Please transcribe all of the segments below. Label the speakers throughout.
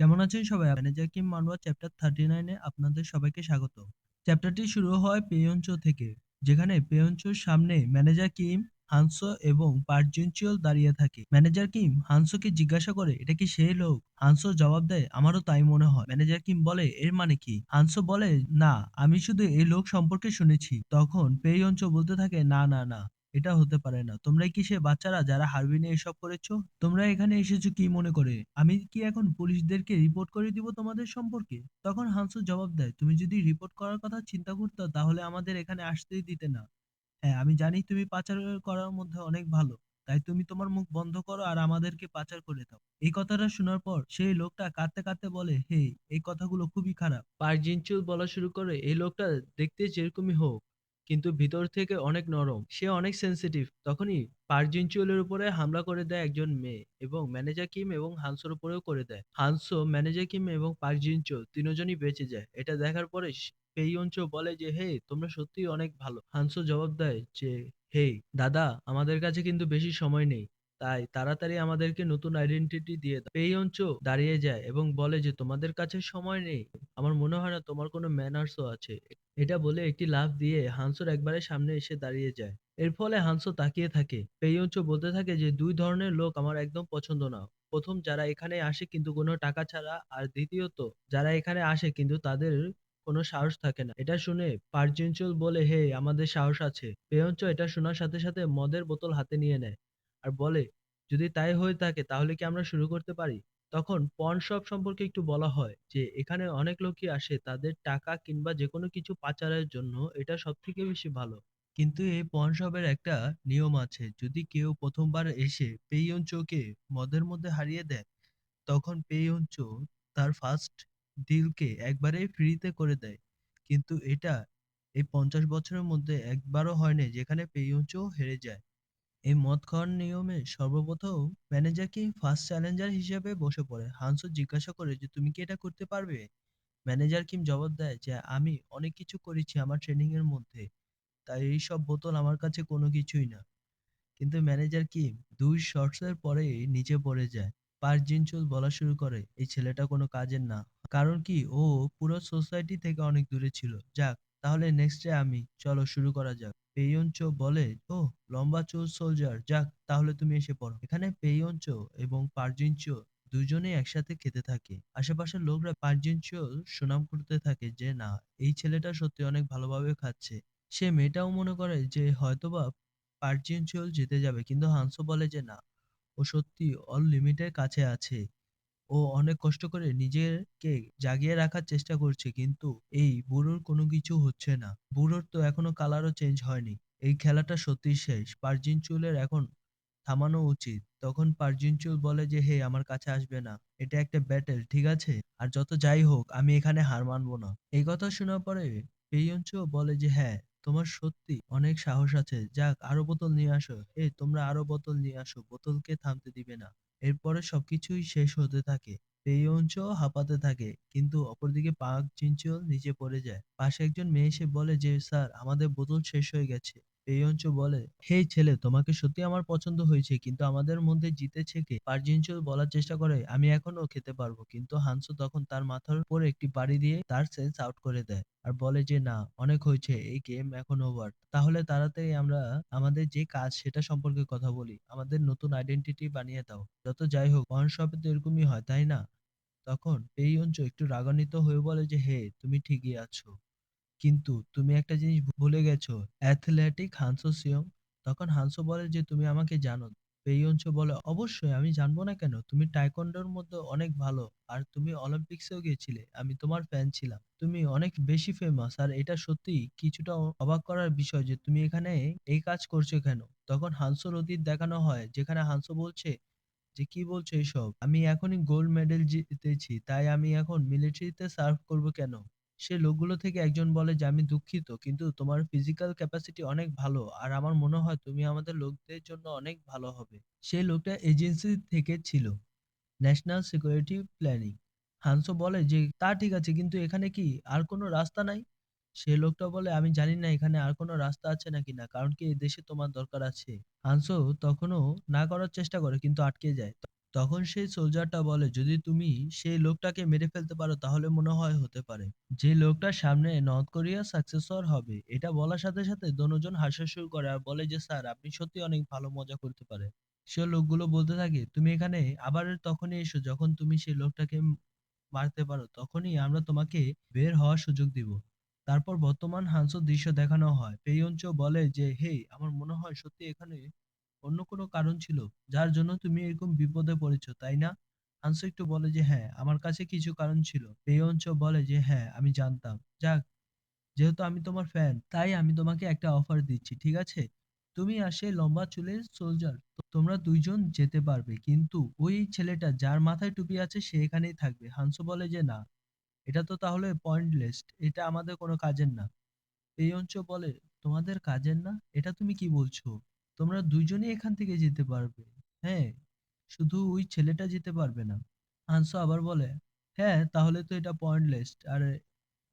Speaker 1: কেমন আছেন সবাই? ম্যানেজার কিম মানুয়া চ্যাপ্টার 39 এ আপনাদের সবাইকে স্বাগত। চ্যাপ্টারটি শুরু হয় পেয়ঞ্চো থেকে, যেখানে পেয়ঞ্চোর সামনে ম্যানেজার কিম, হানসো এবং পার্ক জুনচিওল দাঁড়িয়ে থাকে। ম্যানেজার কিম হানসোকে জিজ্ঞাসা করে, "এটা কি সেই লোক?" হানসো জবাব দেয়, "আমারও তাই মনে হয়।" ম্যানেজার কিম বলে, "এর মানে কি?" হানসো বলে, "না, আমি শুধু এই লোক সম্পর্কে শুনেছি।" তখন পেয়ঞ্চো বলতে থাকে, "না, না, না। এটা হতে পারে না। তোমরাই কি সে বাচ্চারা যারা হারবিনে এসব করেছো? তোমরা এখানে এসেছো কি মনে করে? আমি কি এখন পুলিশদেরকে রিপোর্ট করে দিব তোমাদের সম্পর্কে?" তখন হানসু জবাব দেয়, "তুমি যদি রিপোর্ট করার কথা চিন্তা করতে তাহলে আমাদের এখানে আসতেই দিতে না। হ্যাঁ, আমি জানি তুমি পাচার করার মধ্যে অনেক ভালো। তাই তুমি তোমার মুখ বন্ধ করো আর আমাদেরকে পাচার করে দাও।" এই কথাটা শোনার পর সেই লোকটা কাঁদতে, কাঁদতে বলে, "হেই, এই কথাগুলো খুবই খারাপ।" পার্ক জিন-চুল বলা শুরু করে, "এই লোকটা দেখতে যেরকমই হোক, কিন্তু ভিতর থেকে অনেক নরম। সে অনেক সেনসিটিভ।" তখনই পার্ক জিন-চুলের উপরে হামলা করে দেয় একজন মেয়ে এবং ম্যানেজার কিম এবং হানসোর উপরেও করে দেয়। হানসো, ম্যানেজার কিম এবং পার্ক জিন-চুল তিনজনই বেঁচে যায়। এটা দেখার পরে পেইয়ঞ্চো বলে যে, "হেই, তোমরা সত্যিই অনেক ভালো।" হানসো জবাব দেয় যে, "হেই দাদা, আমাদের কাছে কিন্তু বেশি সময় নেই। তাই তাড়াতাড়ি আমাদেরকে নতুন আইডেন্টিটি দিয়ে দাও।" পেইয়ঞ্চো দাঁড়িয়ে যায় এবং বলে যে, "তোমাদের কাছে সময় নেই? আমার মনে হয় না তোমার কোনো ম্যানার্সও আছে।" এটা বলে একটি লাফ দিয়ে হানসোর একবারে সামনে এসে দাঁড়িয়ে যায়। এর ফলে হানসো তাকিয়ে থাকে। পেইয়ঞ্চো বলতে থাকে যে, "দুই ধরনের লোক আমার একদম পছন্দ না। প্রথম যারা এখানে আসে কিন্তু কোনো টাকা ছাড়া, আর দ্বিতীয়ত যারা এখানে আসে কিন্তু তাদের কোনো সাহস থাকে না।" এটা শুনে পার্ক বলে, "হে, আমাদের সাহস আছে।" পেয়ঞ্চ এটা শোনার সাথে সাথে মদের বোতল হাতে নিয়ে নেয় আর বলে, "যদি তাই হয়ে থাকে তাহলে কি আমরা শুরু করতে পারি?" তখন পণ শপ সম্পর্কে একটু বলা হয় যে এখানে অনেক লোকই আসে তাদের টাকা কিংবা যেকোনো কিছু পাচারের জন্য। এটা সবথেকে বেশি ভালো। কিন্তু এই পণ শপের একটা নিয়ম আছে। যদি কেউ প্রথমবার এসে পেইয়ঞ্চোকে মদের মধ্যে হারিয়ে দেয়, তখন পেইয়ঞ্চো তার ফার্স্ট ডিলকে একবারেই ফ্রিতে করে দেয়। কিন্তু এটা এই ৫০ বছরের মধ্যে একবারও হয়নি যেখানে পেইয়ঞ্চো হেরে যায়। এই মদ খাওয়ার নিয়মে সর্বপ্রথম ম্যানেজার কি ফার্স্ট চ্যালেঞ্জার হিসেবে বসে পড়ে। হানসো জিজ্ঞাসা করে যে, "তুমি কি এটা করতে পারবে?" ম্যানেজার কিম জবাব দেয় যে, "আমি অনেক কিছু করেছি আমার ট্রেনিং এর মধ্যে। তাই এইসব বোতল আমার কাছে কোনো কিছুই না।" কিন্তু ম্যানেজার কিম ২ শটসের পরেই নিচে পড়ে যায়। পার্ক জিন-চুল বলা শুরু করে, "এই ছেলেটা কোনো কাজের না। কারণ কি ও পুরো সোসাইটি থেকে অনেক দূরে ছিল। যাক, তাহলে নেক্সট ডে আমি। চলো শুরু করা যাক।" পেইয়ঞ্চো বলে, "ওহ, লম্বা চুল সোলজার, যাক তাহলে তুমি এসে পড়ো।" এখানে পেইয়ঞ্চো এবং পার্ক জিন-চুল দুজনেই একসাথে খেতে থাকে। আশেপাশের লোকরা পার্ক জিন-চুল সুনাম করতে থাকে যে, "না, এই ছেলেটা সত্যি অনেক ভালোভাবে খাচ্ছে।" সে মেয়েটাও মনে করে যে হয়তোবা পার্জিনচিওল জিতে যাবে, কিন্তু হানসো বলে যে না, ও সত্যি ওর লিমিটের কাছে আছে। ও অনেক কষ্ট করে নিজেকে জাগিয়ে রাখার চেষ্টা করছে, কিন্তু এই বুড়োর কোনো কিছু হচ্ছে না। বুড়োর তো এখনো কালারও চেঞ্জ হয়নি। এই খেলাটা সত্যিই শেষ। পার্জিনচুলের এখন থামানো উচিত। তখন পার্জিনচুল বলে যে, "হে, আমার কাছে আসবে না। এটা একটা ব্যাটল, ঠিক আছে? আর যত যাই হোক আমি এখানে হার মানবো না।" এই কথা শোনার পরে পেইয়ঞ্চো বলে যে, "হ্যাঁ, তোমার সত্যি অনেক সাহস আছে। যাক, আরো বোতল নিয়ে আসো। এই তোমরা আরো বোতল নিয়ে আসো। বোতলকে থামতে দিবে না।" এরপরে সবকিছুই শেষ হতে থাকে। পেইয়ঞ্চো হাঁপাতে থাকে, কিন্তু অপরদিকে পার্ক জিনচিও নিচে পড়ে যায়। পাশে একজন মেয়ে এসে বলে যে, "স্যার, আমাদের বোতল শেষ হয়ে গেছে।" পেইয়ঞ্চো বলে, "হেই ছেলে, তোমাকে সত্যি আমার পছন্দ হয়েছে, কিন্তু আমাদের মধ্যে জিতেছে কে?" পার্ক বলার চেষ্টা করে, "আমি এখনো খেতে পারবো।" কিন্তু হানসো তখন তার মাথার উপর একটি বাড়ি দিয়ে তার সেন্স আউট করে দেয় আর বলে যে, "না, অনেক হয়েছে, এই গেম এখন ওভার। তাহলে তাড়াতাড়ি আমরা আমাদের যে কাজ সেটা সম্পর্কে কথা বলি। আমাদের নতুন আইডেন্টিটি বানিয়ে দাও।" যত যাই হোক, পান শপে তো এরকমই হয়, তাই না? তখন পেইয়ঞ্চো একটু রাগান্বিত হয়ে বলে যে, "হে, তুমি ঠিকই আছো। কিন্তু তুমি একটা জিনিস ভুলে গেছো, অ্যাথলেটিক হানসো সিয়ং।" তখন হানসো বলে যে, "তুমি আমাকে জানো?" পেইয়ঞ্চো বলে, "অবশ্যই, আমি জানবো না কেন? তুমি টাইকোয়ান্ডোর মধ্যে অনেক ভালো। আর তুমি অলিম্পিক্সেও গিয়েছিলে। আমি তোমার ফ্যান ছিলাম। তুমি অনেক বেশি ফেমাস। আর এটা সত্যিই কিছুটা অবাক করার বিষয় যে তুমি এখানে এই কাজ করছো কেন?" তখন হানসোর অতীত দেখানো হয়, যেখানে হানসো বলছে যে, "কি বলছো এসব? আমি এখনই গোল্ড মেডেল জিতেছি। তাই আমি এখন মিলিটারিতে সার্ভ করব কেন?" সে লোকগুলো থেকে একজন বলে যে, "আমি দুঃখিত, কিন্তু তোমার ফিজিক্যাল ক্যাপাসিটি অনেক ভালো। আর আমার মনে হয় তুমি আমাদের লোকদের জন্য অনেক ভালো হবে।" সেই লোকটা এজেন্সি থেকে ছিল, ন্যাশনাল সিকিউরিটি প্ল্যানিং। হানসো বলে যে, "তা ঠিক আছে, কিন্তু এখানে কি আর কোনো রাস্তা নাই?" সে লোকটা বলে, "আমি জানি না এখানে আর কোনো রাস্তা আছে নাকি না। কারণ কি এই দেশে তোমার দরকার আছে।" হানসো তখনও না করার চেষ্টা করে, কিন্তু আটকে যায়। তখন সেই সোলজারটা বলে, যদি তুমি সেই লোকটাকে মেরে ফেলতে পারো তাহলে মনে হয় হতে পারে যে লোকটার সামনে নর্থ কোরিয়া সাকসেসর হবে। এটা বলার সাথে সাথে দনোজন হাসা শুরু করে আর বলে যে স্যার আপনি সত্যি অনেক ভালো মজা করতে পারেন। সে লোকগুলো বলতে থাকে, তুমি এখানে আবার তখনই এসো যখন তুমি সেই লোকটাকে মারতে পারো, তখনই আমরা তোমাকে বের হওয়ার সুযোগ দিব। তারপর বর্তমান হানসোর দৃশ্য দেখানো হয়। পেইয়নচো বলে যে হেই, আমার মনে হয় সত্যি এখানে অন্য কোনো কারণ ছিল যার জন্য তুমি এরকম বিপদে পড়েছো, তাই না? হানসো একটু বলে যে হ্যাঁ, আমার কাছে কিছু কারণ ছিল। পেইয়নচো বলে যে হ্যাঁ, আমি জানতাম। যাক, যেহেতু আমি তোমার ফ্যান তাই আমি তোমাকে একটা অফার দিচ্ছি, ঠিক আছে? তুমি আর সেই লম্বা চুলের সোলজার তোমরা দুইজন যেতে পারবে, কিন্তু ওই ছেলেটা যার মাথায় টুপি আছে সে এখানেই থাকবে। হানসো বলে যে না, এটা তো তাহলে পয়েন্টলেস, এটা আমাদের কোনো কাজের না। এই অঞ্চল বলে, তোমাদের কাজের না? এটা তুমি কি বলছো? তোমরা দুইজনই এখান থেকে যেতে পারবে। হ্যাঁ, শুধু ওই ছেলেটা যেতে পারবে না। হানসো আবার বলে, হ্যাঁ তাহলে তো এটা পয়েন্টলেস। আর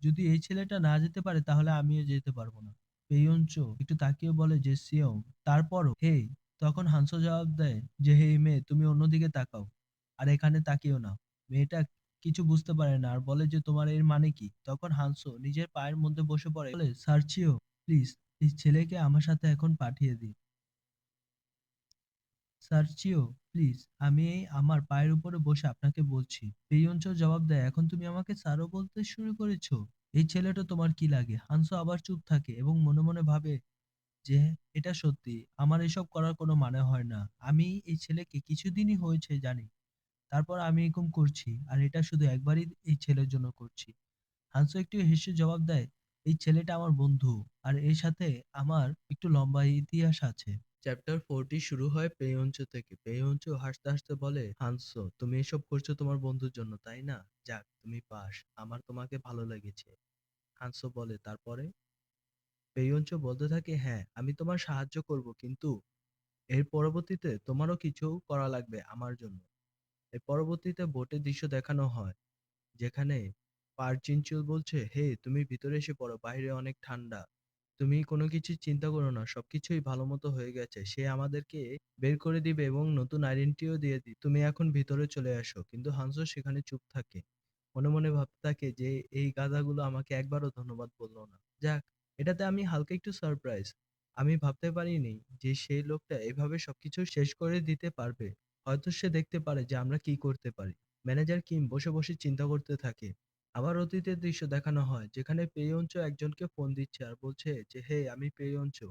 Speaker 1: যদি এই ছেলেটা না যেতে পারে তাহলে আমিও যেতে পারবো না। পেইয়নচো একটু তাকিয়ে বলে যে সিয়ং, তারপরও হেই। তখন হানসো জবাব দেয় যে হেই মেয়ে, তুমি অন্যদিকে তাকাও আর এখানে তাকিও না। মেয়েটা কিছু বুঝতে পারে না আর বলে যে তোমার এর মানে কি? তখন হানসো নিজের পায়ের মধ্যে বসে পড়ে বলে, সার্চিও প্লিজ এই ছেলেকে আমার সাথে এখন পাঠিয়ে দিন। সার্জিও প্লিজ, আমি এই আমার পায়ের উপরে বসে আপনাকে বলছি। পেইয়নচো জবাব দেয়, এখন তুমি আমাকে স্যারও বলতে শুরু করেছো? এই ছেলেটা তোমার কি লাগে? হানসো আবার চুপ থাকে এবং মনে মনে ভাবে যে এটা সত্যি, আমার এসব করার কোনো মানে হয় না। আমি এই ছেলেকে কিছুদিনই হয়েছে জানি, তারপর আমি এরকম করছি আর এটা শুধু একবারই এই ছেলের জন্য করছি। হানসো একটু হেসে জবাব দেয়, এই ছেলেটা আমার বন্ধু আর এর সাথে আমার একটু লম্বা ইতিহাস আছে। চ্যাপ্টার 40 শুরু হয় পেইয়নচো থেকে। পেইয়নচো হাসতে হাসতে বলে, হানসো তুমি এসব করছো তোমার বন্ধুর জন্য, তাই না? যাক, তুমি পাস, আমার তোমাকে ভালো লেগেছে। হানসো বলে, তারপরে? পেইয়নচো বলতে থাকে, হ্যাঁ আমি তোমার সাহায্য করব, কিন্তু এর পরবর্তীতে তোমারও কিছু করা লাগবে আমার জন্য। এর পরবর্তীতে বোটের দৃশ্য দেখানো হয়, যেখানে পার্চিনচুল বলছে, হে তুমি ভিতরে এসে পড়ো, বাইরে অনেক ঠান্ডা। তুমি কোনো কিছু চিন্তা করো না, সবকিছুই ভালো মতো হয়ে গেছে। সে আমাদেরকে বের করে দিবে এবং নতুন আইডেন্টিটিও দিয়ে দিবে। তুমি এখন ভিতরে চলে আসো। কিন্তু হানসো সেখানে চুপ থাকে। মনে মনে ভাবতে থাকে যে এই গাধাগুলো আমাকে একবারও ধন্যবাদ বললো না। যাক, এটাতে আমি হালকা একটু সারপ্রাইজ। আমি ভাবতে পারিনি যে সেই লোকটা এভাবে সবকিছু শেষ করে দিতে পারবে। হয়তো সে দেখতে পারে যে আমরা কি করতে পারি। ম্যানেজার কিম বসে বসে চিন্তা করতে থাকে। আবার অতীতের দৃশ্য দেখানো হয়, যেখানে পেইয়নচো একজনকে ফোন দিচ্ছে আর বলছে যে হে আমি পেইয়নচো।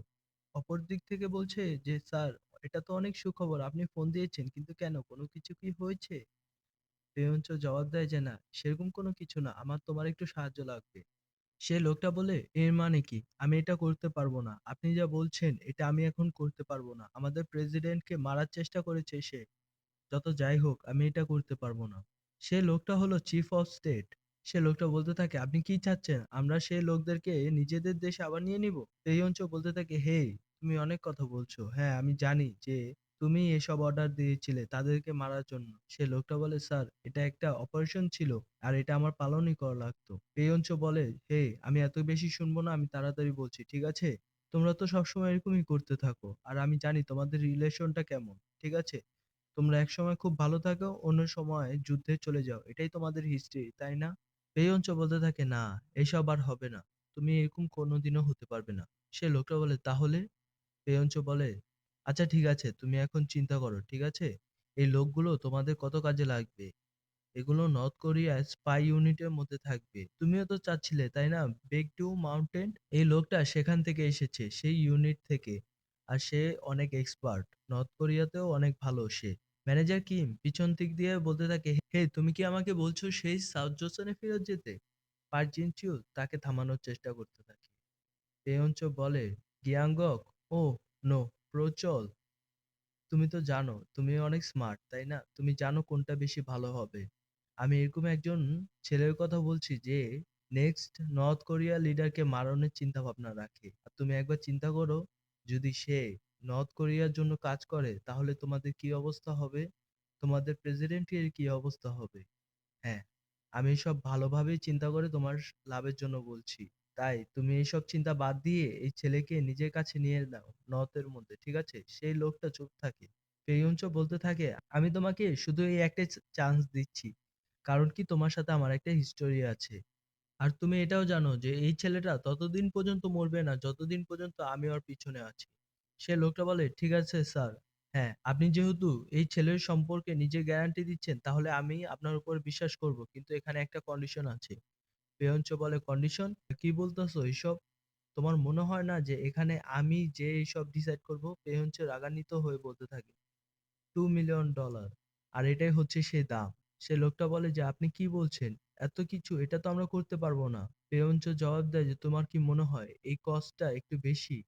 Speaker 1: অপর দিক থেকে বলছে যে স্যার, এটা তো অনেক সুখবর, আপনি ফোন দিয়েছেন, কিন্তু কেন, কোনো কিছু কি হয়েছে? পেইয়নচো জবাব দেয় যে না, সেরকম কোনো কিছু না, আমার তোমার একটু সাহায্য লাগবে। সে লোকটা বলে, এর মানে কি? আমি এটা করতে পারবো না, আপনি যা বলছেন এটা আমি এখন করতে পারবো না। আমাদের প্রেসিডেন্টকে মারার চেষ্টা করেছে সে। যত যাই হোক, আমি এটা করতে পারবো না। সে লোকটা হলো চিফ অফ স্টেট। সে লোকটা বলতে থাকে, আপনি কি চাচ্ছেন, আমরা সেই লোকদেরকে নিজেদের দেশে আবার নিয়ে নিব? এই অঞ্চল বলতে থাকে, হে তুমি অনেক কথা বলছো। হ্যাঁ আমি জানি যে তুমি এসব অর্ডার দিয়েছিলে তাদেরকে মারার জন্য। সে লোকটা বলে, স্যার এটা একটা অপারেশন ছিল আর এটা আমার পালনই করা লাগতো। এই অঞ্চল বলে, হে আমি এত বেশি শুনবো না, আমি তাড়াতাড়ি বলছি, ঠিক আছে? তোমরা তো সবসময় এরকমই করতে থাকো আর আমি জানি তোমাদের রিলেশনটা কেমন, ঠিক আছে? তোমরা একসময় খুব ভালো থাকো, অন্য সময় যুদ্ধে চলে যাও। এটাই তোমাদের হিস্ট্রি, তাই না? পেইয়নচ বলতে থাকে, না, এসব আর হবে না। তুমি এরকম কোনোদিনও হতে পারবে না। সে লোকটা বলে, তাহলে? পেইয়নচ বলে, আচ্ছা ঠিক আছে, তুমি এখন চিন্তা করো, ঠিক আছে? এই লোকগুলো তোমাদের কত কাজে লাগবে। এগুলো নর্থ কোরিয়ার স্পাই ইউনিটের মধ্যে থাকবে। তুমিও তো চাচ্ছিলে, তাই না? Back to mountain. এই লোকটা সেখান থেকে এসেছে, সেই ইউনিট থেকে। আর সে অনেক এক্সপার্ট। নর্থ কোরিয়াতেও অনেক ভালো সে। ম্যানেজার কিম পিছন দিক দিয়ে বলতে থাকে, হে তুমি কি আমাকে বলছো সেই সাউথ জোসনে ফেরত যেতে? পার্ক জিন চিউ তাকে থামানোর চেষ্টা করতে থাকে। তেয়ঞ্চ বলে, গিয়াঙ্গক, ও নো, প্রচল। তুমি তো জানো, তুমি অনেক স্মার্ট, তাই না? তুমি জানো কোনটা বেশি ভালো হবে। আমি এরকম একজন ছেলের কথা বলছি যে নেক্সট নর্থ কোরিয়া লিডারকে মারণের চিন্তা ভাবনা রাখে। আর তুমি একবার চিন্তা করো, যদি সে নর্থ কোরিয়ার জন্য কাজ করে তাহলে তোমাদের কি অবস্থা হবে? তোমাদের প্রেসিডেন্টের কি অবস্থা হবে? হ্যাঁ, আমি সব ভালোভাবেই চিন্তা করে তোমার লাভের জন্য বলছি। তাই তুমি এইসব চিন্তা বাদ দিয়ে এই ছেলেকে নিজের কাছে নিয়ে নাও নর্থের মধ্যে, ঠিক আছে? সেই লোকটা চুপ থাকে। পেইয়ঞ্চ বলতে থাকে, "আমি তোমাকে শুধু এই একটাই চান্স দিচ্ছি। কারণ কি তোমার সাথে আমার একটা হিস্টোরি আছে। আর তুমি এটাও জানো যে এই ছেলেটা ততদিন পর্যন্ত মরবে না যতদিন পর্যন্ত আমি ওর পিছনে আছি।" সে লোকটা বলে, "ঠিক আছে স্যার। হ্যাঁ, আপনি যেহেতু এই ছেলের সম্পর্কে নিজে গ্যারান্টি দিচ্ছেন তাহলে আমি আপনার উপর বিশ্বাস করব। কিন্তু এখানে একটা কন্ডিশন আছে।" পেয়ঞ্চ বলে, "কন্ডিশন? কি বলতেছো এসব? তোমার মনে হয় না যে এখানে আমি যে এইসব ডিসাইড করব?" পেয়ঞ্চ রাগান্বিত হয়ে বলতে থাকে, $2 মিলিয়ন। আর এটাই হচ্ছে সেই দাম। সে লোকটা বলে যে, "আপনি কি বলছেন? এত কিছু এটা তো আমরা করতে পারবো না।" পেয়ঞ্চ জবাব দেয় যে, "তোমার কি মনে হয় এই কস্টটা একটু বেশি?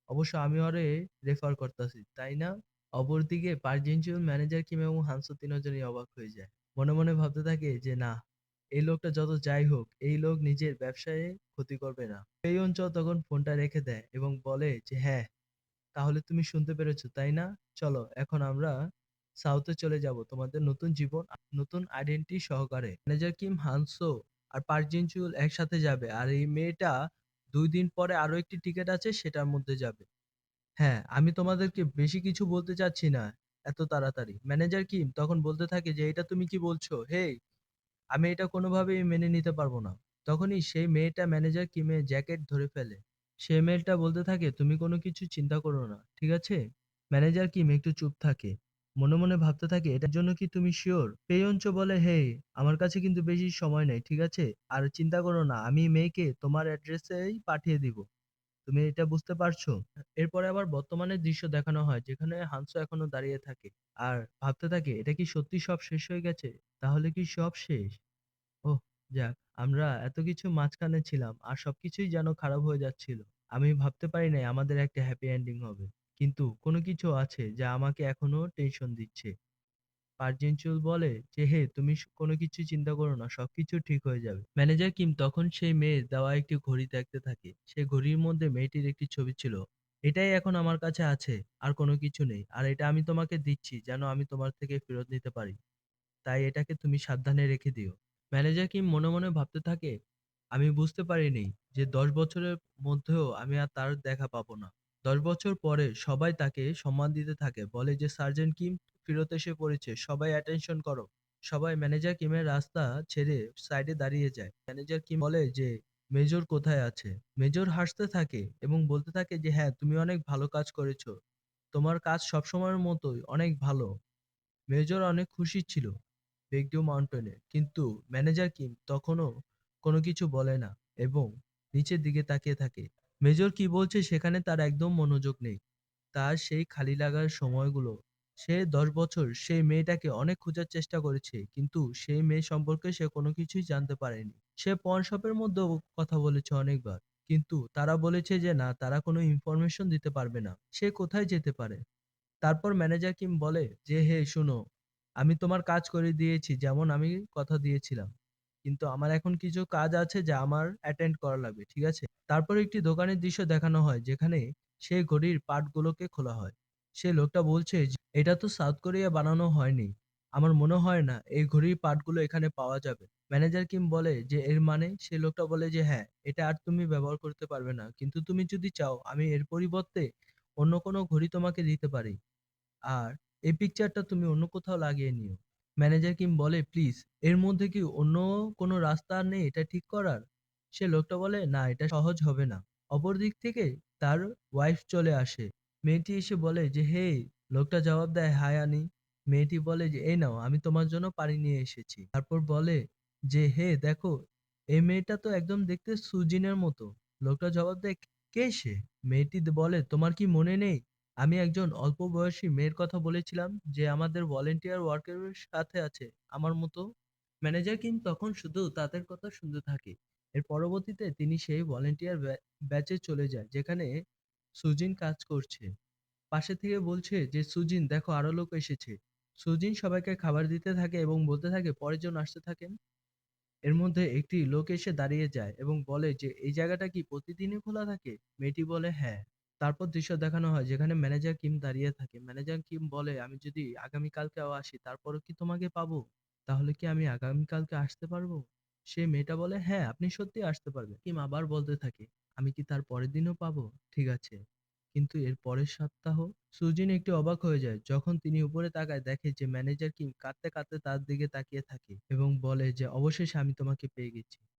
Speaker 1: অবশ্য আমি ওরে রেফার করতাছি, তাই না?" অপরদিকে পার্জিনচুয়াল ম্যানেজার কিম এবং হানসো তিনজনই অবাক হয়ে যায়। মনে মনে ভাবতে থাকে যে না, এই লোকটা যত যাই হোক, এই লোক নিজের ব্যবসায়ে ক্ষতি করবে না। পেয়ঞ্চ তখন ফোনটা রেখে দেয় এবং বলে যে, "হ্যাঁ, তাহলে তুমি শুনতে পেরেছো, তাই না? চলো এখন আমরা সাউথে চলে যাব তোমাদের নতুন জীবন, নতুন আইডেন্টিটি সহকারে।" ম্যানেজার কিম, হানসো আর পার্ক জিন চুল একসাথে যাবে আর এই মেয়েটা 2 দিন পরে আরো একটি টিকেট আছে সেটার মধ্যে যাবে। হ্যাঁ, আমি তোমাদেরকে বেশি কিছু বলতে চাচ্ছি না এত তাড়াতাড়ি। ম্যানেজার কিম তখন বলতে থাকে যে, "এটা তুমি কি বলছো? হেই, আমি এটা কোনোভাবেই মেনে নিতে পারবো না।" তখনই সেই মেয়েটা ম্যানেজার কিমের জ্যাকেট ধরে ফেলে। সে মেয়েটা বলতে থাকে, "তুমি কোনো কিছু চিন্তা করো না, ঠিক আছে?" ম্যানেজার কিম একটু চুপ থাকে। মনে মনে ভাবতে থাকে, "এটার জন্য কি তুমি শিওর?" পেয়ঞ্চ বলে, "হেই, আমার কাছে কিন্তু বেশি সময় নেই, ঠিক আছে? আর চিন্তা করো না, আমি মেয়েকে তোমার অ্যাড্রেসেই পাঠিয়ে দিব। তুমি এটা বুঝতে পারছো?" এরপরে আবার বর্তমানের দৃশ্য দেখানো হয় যেখানে হানসো এখনো দাঁড়িয়ে থাকে আর ভাবতে থাকে, এটা কি সত্যি সব শেষ হয়ে গেছে? তাহলে কি সব শেষ? ওহ! যাক, আমরা এত কিছু মাঝখানে ছিলাম আর সবকিছুই যেন খারাপ হয়ে যাচ্ছিল। আমি ভাবতে পারি নাই আমাদের একটা হ্যাপি এন্ডিং হবে। কিন্তু কোনো কিছু আছে যা আমাকে এখনো টেনশন দিচ্ছে। পার্জিনচুল বলে যে, "হে, তুমি কোনো কিছু চিন্তা করো না, সবকিছু ঠিক হয়ে যাবে।" ম্যানেজার কিম তখন সেই মেয়ের দেওয়া একটি ঘড়ি দেখতে থাকে। সেই ঘড়ির মধ্যে মেয়েটির একটি ছবি ছিল। "এটাই এখন আমার কাছে আছে, আর কোনো কিছু নেই। আর এটা আমি তোমাকে দিচ্ছি যেন আমি তোমার থেকে ফেরত নিতে পারি। তাই এটাকে তুমি সাবধানে রেখে দিও।" ম্যানেজার কিম মনে মনে ভাবতে থাকে, "আমি বুঝতে পারিনি যে 10 বছরের মধ্যেও আমি আর তার দেখা পাবো না।" 10 বছর পরে সবাই তাকে সম্মান দিতে থাকে, বলে যে সার্জেন্ট কিম ফেরত এসে পড়েছে, সবাই অ্যাটেনশন করো। সবাই ম্যানেজার কিমের রাস্তা ছেড়ে সাইডে দাঁড়িয়ে যায়। ম্যানেজার কিম বলে যে মেজর কোথায় আছে। মেজর হাসতে থাকে এবং বলতে থাকে যে, "হ্যাঁ, তুমি অনেক ভালো কাজ করেছো। তোমার কাজ সবসময়ের মতোই অনেক ভালো।" মেজর অনেক খুশি ছিল বেগডিউ মাউন্টেনে, কিন্তু ম্যানেজার কিম তখনও কোনো কিছু বলে না এবং নিচের দিকে তাকিয়ে থাকে। মেজর কি বলছে সেখানে তার একদম মনোযোগ নেই। তার সেই খালি লাগার সময়গুলো, সে 10 বছর সেই মেয়েটাকে অনেক খোঁজার চেষ্টা করেছে কিন্তু সেই মেয়ে সম্পর্কে সে কোনো কিছুই জানতে পারেনি। সে পন শপের মধ্যেও কথা বলেছে অনেকবার, কিন্তু তারা বলেছে যে না, তারা কোনো ইনফরমেশন দিতে পারবে না। সে কোথায় যেতে পারে? তারপর ম্যানেজার কিম বলে যে, "হে শোনো, আমি তোমার কাজ করে দিয়েছি যেমন আমি কথা দিয়েছিলাম। কিন্তু আমার এখন কিছু কাজ আছে যা আমার অ্যাটেন্ড করা লাগবে, ঠিক আছে?" তারপর একটি দোকানের দৃশ্য দেখানো হয় যেখানে সেই ঘড়ির পার্টগুলোকে খোলা হয়। সে লোকটা বলছে যে, "এটা তো সাউথ কোরিয়া বানানো হয়নি। আমার মনে হয় না এই ঘড়ির পার্টগুলো এখানে পাওয়া যাবে।" ম্যানেজার কিম বলে যে, "এর মানে?" সে লোকটা বলে যে, "হ্যাঁ, এটা আর তুমি ব্যবহার করতে পারবে না। কিন্তু তুমি যদি চাও আমি এর পরিবর্তে অন্য কোনো ঘড়ি তোমাকে দিতে পারি। আর এই পিকচারটা তুমি অন্য কোথাও লাগিয়ে নিও।" ম্যানেজার কিম বলে, "প্লিজ, এর মধ্যে কি অন্য কোনো রাস্তা আর নেই এটা ঠিক করার?" সে লোকটা বলে, "না, এটা সহজ হবে না।" অপর দিক থেকে তার ওয়াইফ চলে আসে। মেয়েটি এসে বলে যে, "হেই!" লোকটা জবাব দেয়, "হাই আনি।" মেয়েটি বলে যে, "এই নাও, আমি তোমার জন্য পানি নিয়ে এসেছি।" তারপর বলে যে, "হে দেখো, এই মেয়েটা তো একদম দেখতে সুজিনের মতো।" লোকটা জবাব দেয়, "কে সে?" মেয়েটি বলে, "তোমার কি মনে নেই? আমি একজন অল্প বয়সী মেয়ের কথা বলেছিলাম যে আমাদের ভলান্টিয়ার ওয়ার্কের সাথে আছে আমার মতো।" ম্যানেজার কিম তখন শুধু তাদের কথা শুনতে থাকে। এর পরবর্তীতে তিনি সেই ভলান্টিয়ার ব্যাচে চলে যায় যেখানে সুজিন কাজ করছে। পাশে থেকে বলছে যে, "সুজিন দেখো, আরো লোক এসেছে।" সুজিন সবাইকে খাবার দিতে থাকে এবং বলতে থাকে, "পরের জন আসতে থাকেন।" এর মধ্যে একটি লোক এসে দাঁড়িয়ে যায় এবং বলে যে, "এই জায়গাটা কি প্রতিদিনই খোলা থাকে?" মেয়েটি বলে, "হ্যাঁ।" তারপর দৃশ্য দেখানো হয় যেখানে ম্যানেজার কিম দাঁড়িয়ে থাকে। ম্যানেজার কিম বলে, "আমি যদি আগামীকালকেও আসি তারপরও কি তোমাকে পাবো? তাহলে কি আমি আগামীকালকে আসতে পারবো?" সেই মেয়েটা বলে, "হ্যাঁ, আপনি সত্যিই আসতে পারবেন।" কিম আবার বলতে থাকে, "আমি কি তার পরের দিনও পাবো? ঠিক আছে।" কিন্তু এর পরের সপ্তাহ সুজিন একটু অবাক হয়ে যায় যখন তিনি উপরে তাকায় দেখে যে ম্যানেজার কিম কাঁদতে কাঁদতে তার দিকে তাকিয়ে থাকে এবং বলে যে অবশেষে আমি তোমাকে পেয়ে গেছি।